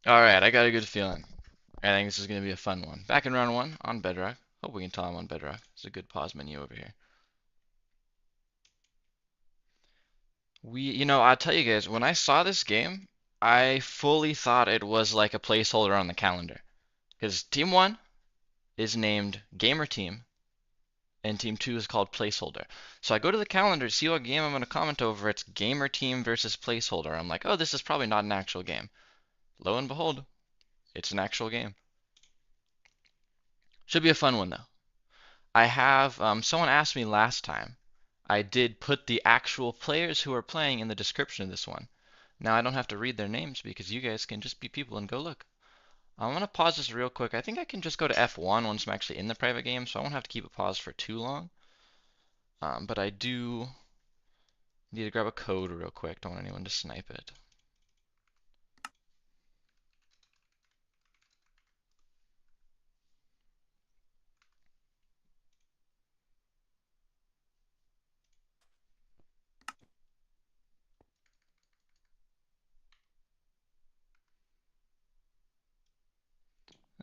Alright, I got a good feeling. I think this is going to be a fun one. Back in round one on Bedrock. Hope we can tell I'm on Bedrock. It's a good pause menu over here. I'll tell you guys, when I saw this game, I fully thought it was like a placeholder on the calendar. Because Team 1 is named Gamer Team, and Team 2 is called Placeholder. So I go to the calendar to see what game I'm going to comment over. It's Gamer Team versus Placeholder. I'm like, oh, this is probably not an actual game. Lo and behold, it's an actual game. Should be a fun one, though. I have, someone asked me last time. I did put the actual players who are playing in the description of this one. Now I don't have to read their names because you guys can just be people and go look. I'm going to pause this real quick. I think I can just go to F1 once I'm actually in the private game, so I won't have to keep it paused for too long. But I do need to grab a code real quick. Don't want anyone to snipe it.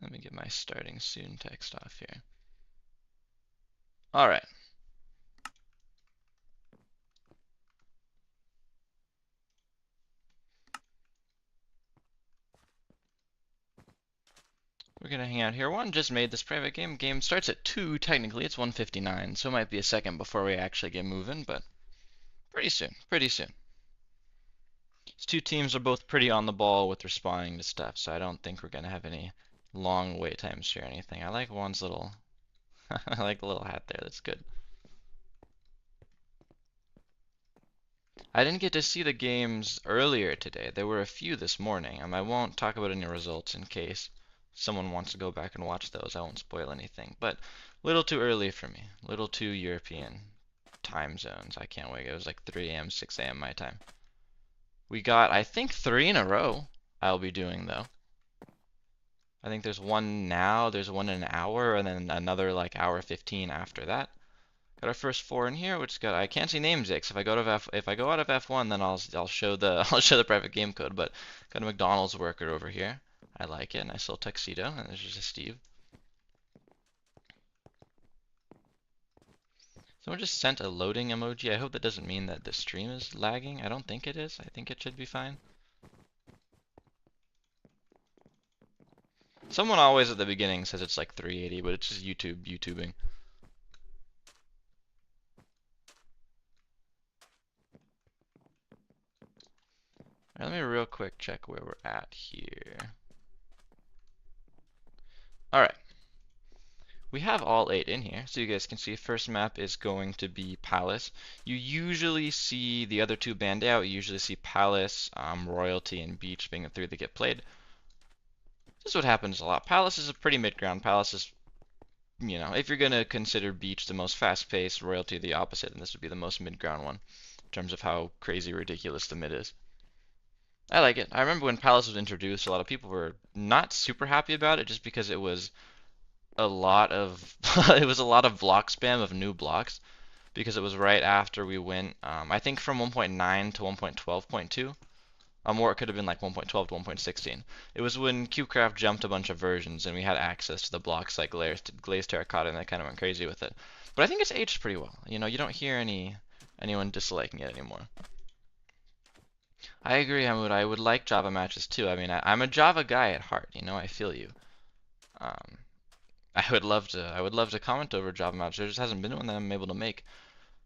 Let me get my starting soon text off here. All right. We're gonna hang out here. One just made this private game. Game starts at 2, technically. It's 1:59, so it might be a second before we actually get moving, but pretty soon. Pretty soon. These two teams are both pretty on the ball with responding to stuff, so I don't think we're gonna have any long wait times here or anything. I like one's little I like the little hat there, that's good. I didn't get to see the games earlier today. There were a few this morning. I won't talk about any results in case someone wants to go back and watch those. I won't spoil anything. But a little too early for me. A little too European time zones. I can't wait. It was like 3 a.m., 6 a.m. my time. We got, I think, 3 in a row I'll be doing, though. I think there's one now, there's one in an hour, and then another like hour 15 after that. Got our first 4 in here, which got I can't see names yet. 'Cause if I go out of F1, then I'll show the I'll show the private game code. But got a McDonald's worker over here. I like it. Nice little tuxedo, and there's just a Steve. Someone just sent a loading emoji. I hope that doesn't mean that the stream is lagging. I don't think it is. I think it should be fine. Someone always at the beginning says it's like 380, but it's just YouTubing. Let me real quick check where we're at here. Alright. We have all 8 in here, so you guys can see first map is going to be Palace. You usually see the other 2 banned out. You usually see Palace, Royalty, and Beach being the 3 that get played. This is what happens a lot. Palace is a pretty mid-ground. Palace is, if you're going to consider Beach the most fast-paced, Royalty the opposite, then this would be the most mid-ground one in terms of how crazy ridiculous the mid is. I like it. I remember when Palace was introduced, a lot of people were not super happy about it just because it was a lot of it was a lot of block spam of new blocks because it was right after we went I think from 1.9 to 1.12.2 or it could have been like 1.12 to 1.16. It was when QCraft jumped a bunch of versions and we had access to the blocks like glazed terracotta and they kind of went crazy with it. But I think it's aged pretty well. You don't hear anyone disliking it anymore. I agree, Hamud. I would like Java matches too. I mean, I'm a Java guy at heart. I feel you. Um, I would love to comment over Java matches. There just hasn't been one that I'm able to make.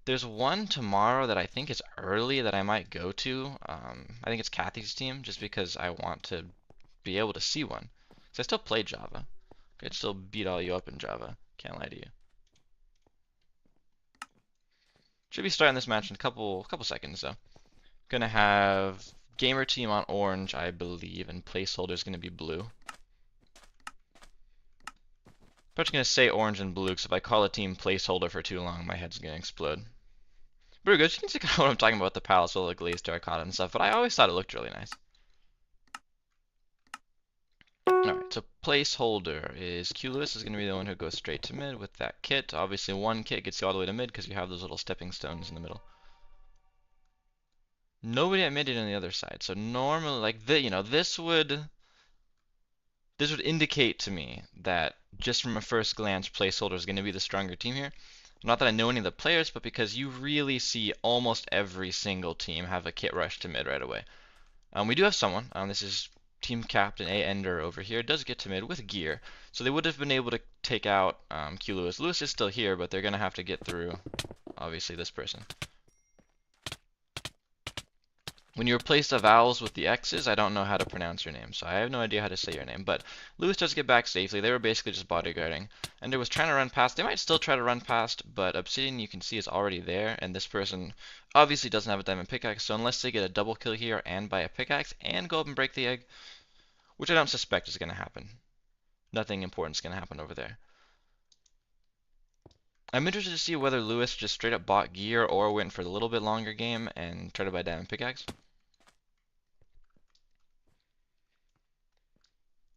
There's one tomorrow that I think is early that I might go to. I think it's Kathy's team, just because I want to be able to see one. Because I still play Java. I'd still beat all you up in Java. Can't lie to you. Should be starting this match in a couple seconds though. Gonna have gamer team on orange, I believe, and placeholder is gonna be blue. I'm just gonna say orange and blue because if I call a team placeholder for too long, my head's gonna explode. Pretty good. You can see kind of what I'm talking about with the palace with the glazed terracotta and stuff, but I always thought it looked really nice. Alright, so placeholder is qLewiss is going to be the one who goes straight to mid with that kit. Obviously one kit gets you all the way to mid because you have those little stepping stones in the middle. Nobody at mid on the other side. So normally, like, this would this would indicate to me that just from a first glance, Placeholder is going to be the stronger team here. Not that I know any of the players, but because you really see almost every single team have a kit rush to mid right away. We do have someone. This is team captain A Ender over here. Does get to mid with gear, so they would have been able to take out qLewiss. Lewis is still here, but they're going to have to get through, obviously, this person. When you replace the vowels with the X's, I don't know how to pronounce your name, so I have no idea how to say your name. But Lewis does get back safely. They were basically just bodyguarding. Ender was trying to run past. They might still try to run past, but Obsidian, you can see, is already there. And this person obviously doesn't have a diamond pickaxe, so unless they get a double kill here and buy a pickaxe and go up and break the egg, which I don't suspect is going to happen. Nothing important is going to happen over there. I'm interested to see whether Lewis just straight up bought gear or went for a little bit longer game and tried to buy a diamond pickaxe.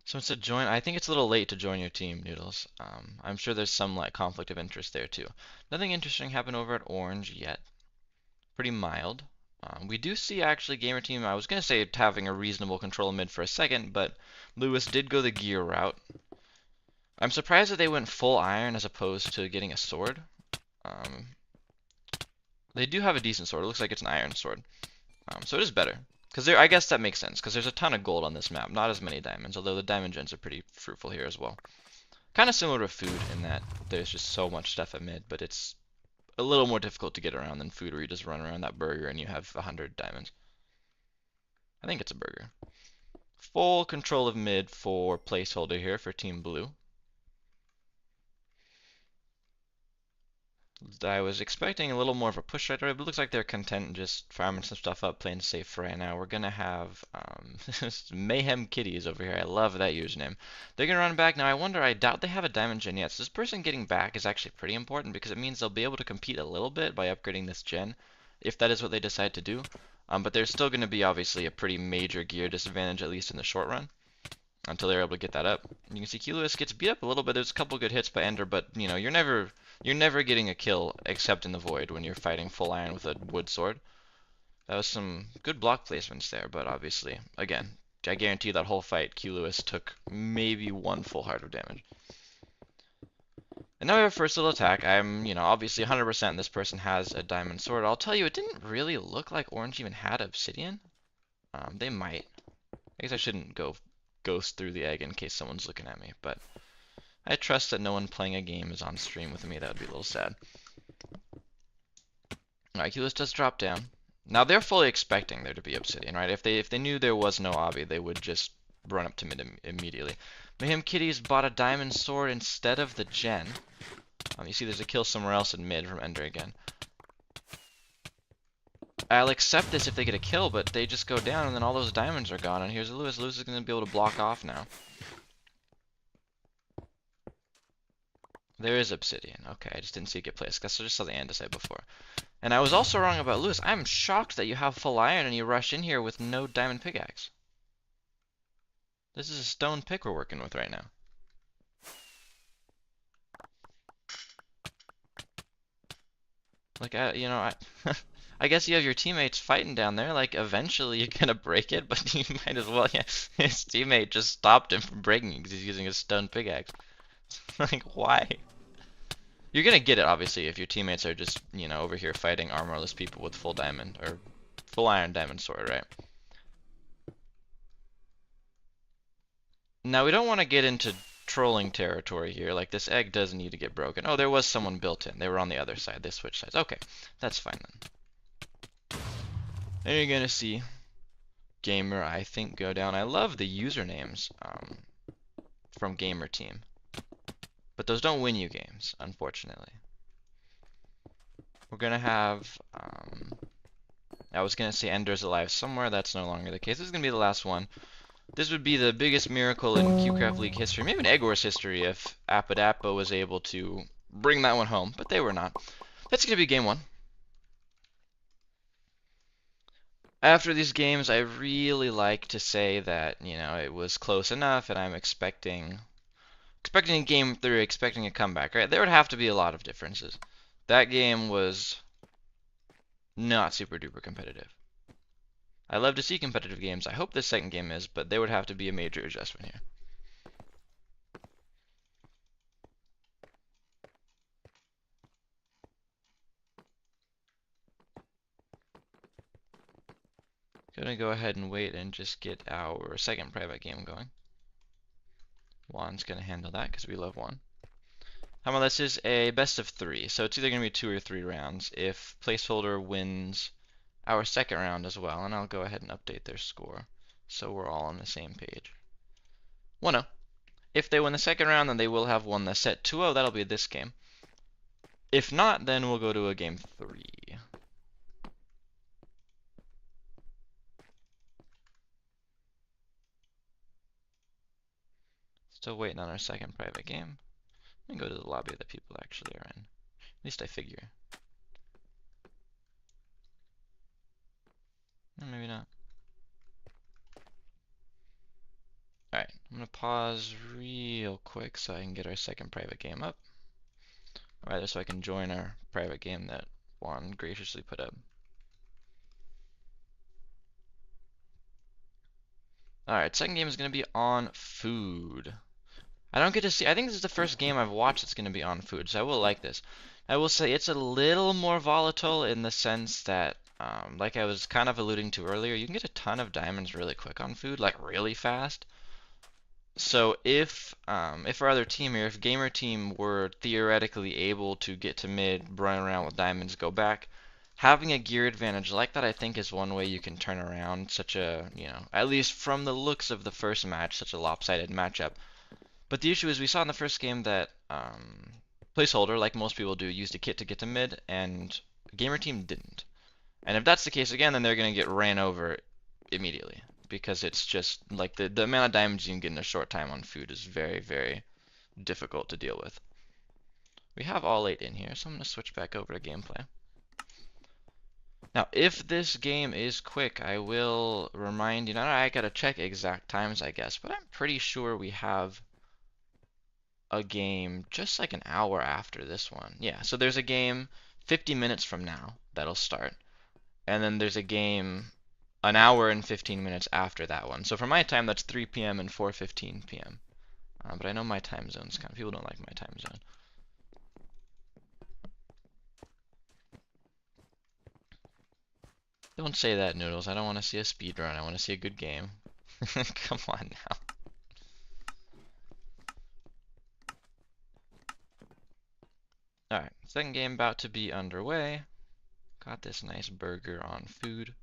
So instead of join, I think it's a little late to join your team, Noodles. I'm sure there's some like conflict of interest there too. Nothing interesting happened over at Orange yet. Pretty mild. We do see actually Gamer Team, I was going to say having a reasonable control mid for a second, but Lewis did go the gear route. I'm surprised that they went full iron as opposed to getting a sword. They do have a decent sword. It looks like it's an iron sword. So it is better. Because I guess that makes sense, because there's a ton of gold on this map, not as many diamonds, although the diamond gens are pretty fruitful here as well. Kind of similar to food in that there's just so much stuff at mid, but it's a little more difficult to get around than food where you just run around that burger and you have 100 diamonds. I think it's a burger. Full control of mid for Placeholder here for Team Blue. I was expecting a little more of a push right away, but it looks like they're content just farming some stuff up, playing safe for right now. We're going to have mayhemkitties over here. I love that username. They're going to run back. Now, I doubt they have a diamond gen yet, so this person getting back is actually pretty important because it means they'll be able to compete a little bit by upgrading this gen, if that is what they decide to do. But there's still going to be, obviously, a pretty major gear disadvantage, at least in the short run, until they're able to get that up. You can see qLewiss gets beat up a little bit. There's a couple good hits by Ender, but you know, you're never getting a kill except in the void when you're fighting full iron with a wood sword. That was some good block placements there, but obviously, again, I guarantee that whole fight qLewiss took maybe one full heart of damage. And now we have first little attack. I'm, obviously 100% this person has a diamond sword. I'll tell you, it didn't really look like Orange even had obsidian. They might. I guess I shouldn't go ghost through the egg in case someone's looking at me, but I trust that no one playing a game is on stream with me. That would be a little sad. Alright, qLewiss does drop down. Now they're fully expecting there to be obsidian, right? If they knew there was no obby, they would just run up to mid immediately. mayhemkitties bought a diamond sword instead of the gen. You see there's a kill somewhere else in mid from Ender again. I'll accept this if they get a kill, but they just go down and then all those diamonds are gone. And here's Lewis. Lewis is going to be able to block off now. There is obsidian. Okay, I just didn't see it get placed. Guess I just saw the andesite before. And I was also wrong about Lewis. I'm shocked that you have full iron and you rush in here with no diamond pickaxe. This is a stone pick we're working with right now. Like, I guess you have your teammates fighting down there. Like, eventually you're gonna break it, but you might as well. Yeah, his teammate just stopped him from breaking it because he's using a stone pickaxe. Like, why? You're gonna get it, obviously, if your teammates are just, over here fighting armorless people with full diamond, or full iron diamond sword, right? Now, we don't want to get into trolling territory here. Like, this egg does need to get broken. Oh, there was someone built in. They were on the other side. They switched sides. Okay, that's fine then. And you're gonna see Gamer, I think, go down. I love the usernames from Gamer Team. But those don't win you games, unfortunately. We're going to have, I was going to say Ender's alive somewhere. That's no longer the case. This is going to be the last one. This would be the biggest miracle in QCraft League history, maybe in EggWars history, if Appadappa was able to bring that one home, but they were not. That's going to be game one. After these games, I really like to say that, it was close enough, and I'm expecting game 3, expecting a comeback, right? There would have to be a lot of differences. That game was not super duper competitive. I love to see competitive games. I hope this second game is, but there would have to be a major adjustment here. Gonna go ahead and wait and just get our second private game going. Juan's gonna handle that because we love Juan. How about this is a best of 3, so it's either gonna be 2 or 3 rounds. If Placeholder wins our second round as well, and I'll go ahead and update their score so we're all on the same page. 1-0. If they win the second round, then they will have won the set 2-0. That'll be this game. If not, then we'll go to a game 3. Still waiting on our second private game. Let me go to the lobby that people actually are in. At least I figure. Or maybe not. Alright, I'm going to pause real quick so I can get our second private game up. Or rather, so I can join our private game that Juan graciously put up. Alright, second game is going to be on food. I don't get to see, I think this is the first game I've watched that's going to be on food, so I will like this. I will say it's a little more volatile in the sense that, like I was kind of alluding to earlier, you can get a ton of diamonds really quick on food, like really fast. So if our other team here, if Gamer Team were theoretically able to get to mid, run around with diamonds, go back, having a gear advantage like that, I think is one way you can turn around such a, at least from the looks of the first match, such a lopsided matchup. But the issue is we saw in the first game that Placeholder, like most people do, used a kit to get to mid, and Gamer Team didn't. And if that's the case again, then they're going to get ran over immediately. Because it's just, like, the amount of diamonds you can get in a short time on food is very, very difficult to deal with. We have all 8 in here, so I'm going to switch back over to gameplay. Now, if this game is quick, I will remind you, I got to check exact times, I guess, but I'm pretty sure we have a game just like an hour after this one. Yeah, so there's a game 50 minutes from now that'll start. And then there's a game an hour and 15 minutes after that one. So for my time, that's 3 p.m. and 4:15 p.m. But I know my time zone's kind of, people don't like my time zone. Don't say that, Noodles. I don't want to see a speed run. I want to see a good game. Come on now. Alright, second game about to be underway. Got this nice burger on food.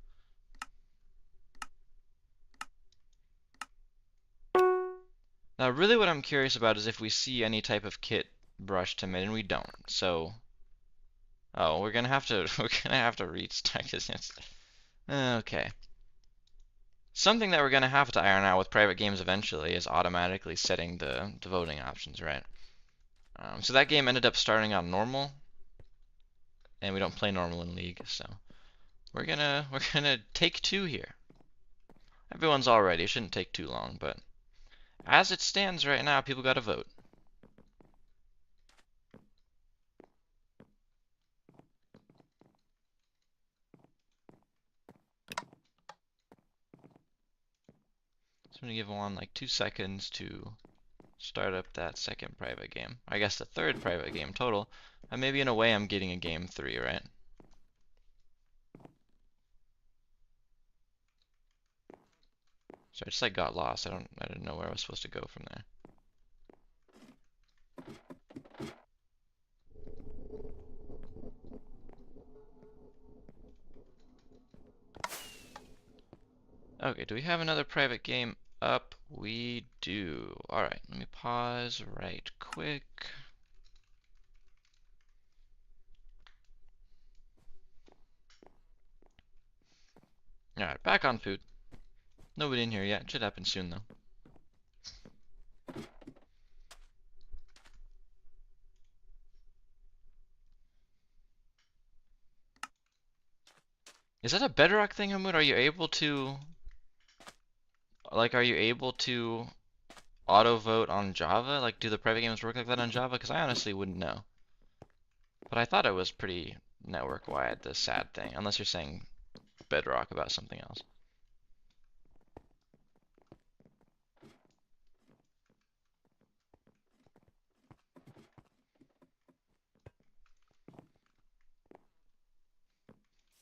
Now, really what I'm curious about is if we see any type of kit brush to mid, and we don't. So, oh, we're gonna have to restart this. Okay. Something that we're gonna have to iron out with private games eventually is automatically setting the voting options, right? So that game ended up starting on normal, and we don't play normal in League, so we're gonna take 2 here. Everyone's all ready. It shouldn't take too long, but as it stands right now, people got to vote. So I'm gonna give one like 2 seconds to start up that second private game. I guess the third private game total. And maybe in a way I'm getting a game 3, right? So I just like got lost. I didn't know where I was supposed to go from there. Okay, do we have another private game up? We do. Alright, let me pause right quick. Alright, back on food. Nobody in here yet. Should happen soon though. Is that a Bedrock thing, Hamud? Are you able to, like, auto vote on Java? Like, do the private games work like that on Java? Because I honestly wouldn't know. But I thought it was pretty network-wide, the sad thing, unless you're saying Bedrock about something else.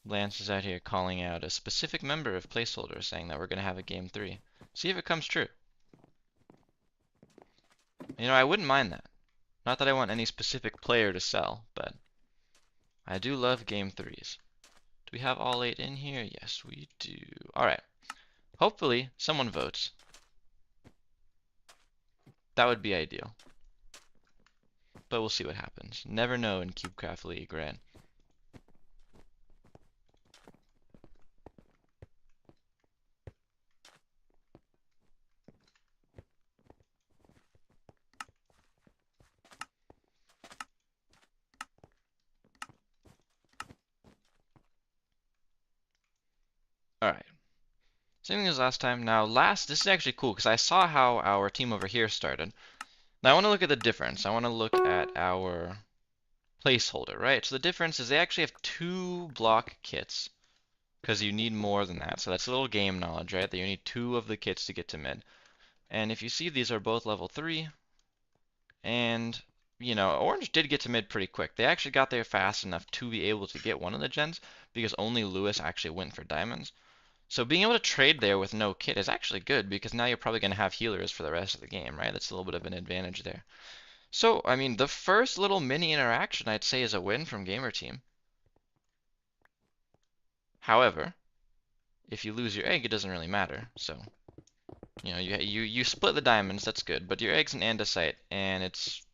Lance is out here calling out a specific member of Placeholder saying that we're going to have a game 3. See if it comes true. You know, I wouldn't mind that. Not that I want any specific player to sell, but I do love game 3s. Do we have all 8 in here? Yes, we do. Alright. Hopefully, someone votes. That would be ideal. But we'll see what happens. Never know in CubeCraft League, right? Alright. Same thing as last time. Now, this is actually cool because I saw how our team over here started. Now, I want to look at the difference. I want to look at our placeholder, right? So the difference is they actually have 2 block kits because you need more than that. So that's a little game knowledge, right? That you need 2 of the kits to get to mid. And if you see, these are both level 3. And, you know, Orange did get to mid pretty quick. They actually got there fast enough to be able to get one of the gens because only Lewis actually went for diamonds. So being able to trade there with no kit is actually good because now you're probably going to have healers for the rest of the game, right? That's a little bit of an advantage there. So, I mean, the first little mini interaction I'd say is a win from Gamer Team. However, if you lose your egg, it doesn't really matter. So, you know, you split the diamonds, that's good, but your egg's an andesite, and it's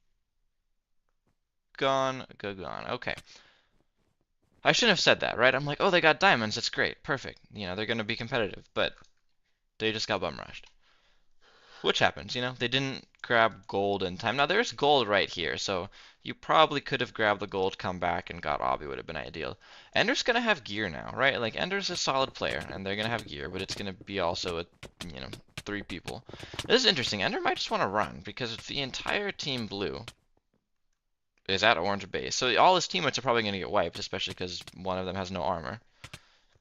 gone. Okay. I shouldn't have said that, right? I'm like, oh, they got diamonds, that's great, perfect. You know, they're going to be competitive, but they just got bum rushed. Which happens, you know, they didn't grab gold in time. Now, there's gold right here, so you probably could have grabbed the gold, come back, and got Obby would have been ideal. Ender's going to have gear now, right? Like, Ender's a solid player, and they're going to have gear, but it's going to be also, you know, 3 people. This is interesting. Ender might just want to run, because the entire team blue is at orange base. So all his teammates are probably going to get wiped, especially because one of them has no armor.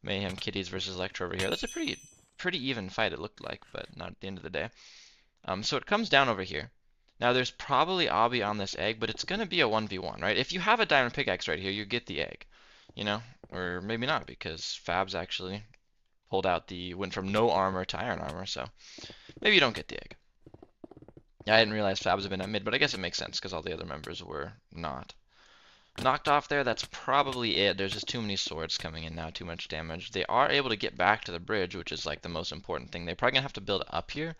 mayhemkitties versus zEleqtra over here. That's a pretty even fight, it looked like, but not at the end of the day. So it comes down over here. Now there's probably Obby on this egg, but it's going to be a 1v1, right? If you have a diamond pickaxe right here, you get the egg, you know? Or maybe not, because Fabs actually went from no armor to iron armor, so maybe you don't get the egg. Yeah, I didn't realize Fabs had been at mid, but I guess it makes sense, because all the other members were not. Knocked off there, that's probably it. There's just too many swords coming in now, too much damage. They are able to get back to the bridge, which is like the most important thing. They're probably going to have to build up here.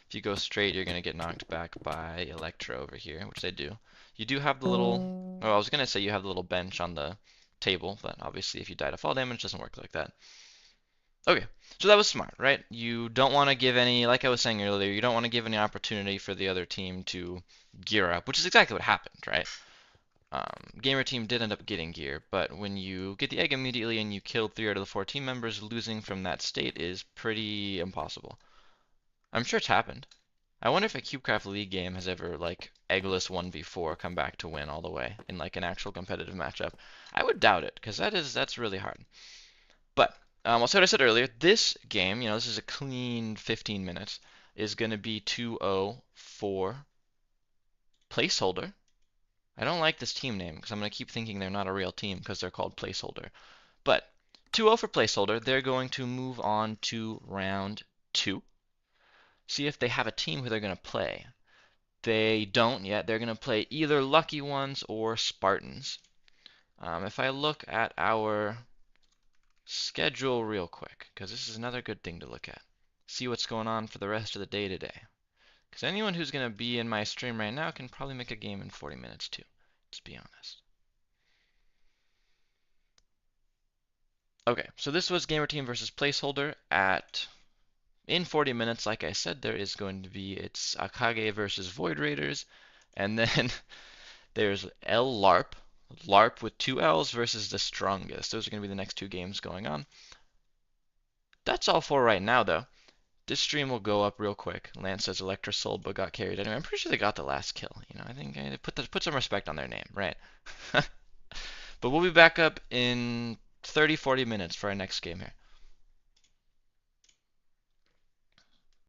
If you go straight, you're going to get knocked back by zEleqtra over here, which they do. You do have the little, oh, I was going to say you have the little bench on the table, but obviously if you die to fall damage, it doesn't work like that. Okay, so that was smart, right? You don't want to give any, like I was saying earlier, you don't want to give any opportunity for the other team to gear up, which is exactly what happened, right? Gamer Team did end up getting gear, but when you get the egg immediately and you kill 3 out of the 4 team members, losing from that state is pretty impossible. I'm sure it's happened. I wonder if a CubeCraft League game has ever, like, eggless 1v4 come back to win all the way in, like, an actual competitive matchup. I would doubt it, because that's really hard. But, also what I said earlier, this game, you know, this is a clean 15 minutes, is going to be 2-0 for Placeholder. I don't like this team name, because I'm going to keep thinking they're not a real team, because they're called Placeholder. But, 2-0 for Placeholder, they're going to move on to round 2. See if they have a team who they're going to play. They don't yet. They're going to play either Lucky Ones or Spartans. If I look at our schedule real quick, because this is another good thing to look at. See what's going on for the rest of the day today. Because anyone who's going to be in my stream right now can probably make a game in 40 minutes too. Let's be honest. Okay, so this was Gamer Team versus Placeholder in 40 minutes. Like I said, there is going to be, it's Akage versus Void Raiders, and then there's LARP with 2 L's versus the Strongest. Those are going to be the next 2 games going on. That's all for right now, though. This stream will go up real quick. Lance says zEleqtra sold but got carried anyway. I'm pretty sure they got the last kill. You know, I think I put some respect on their name, right? But we'll be back up in 30-40 minutes for our next game here.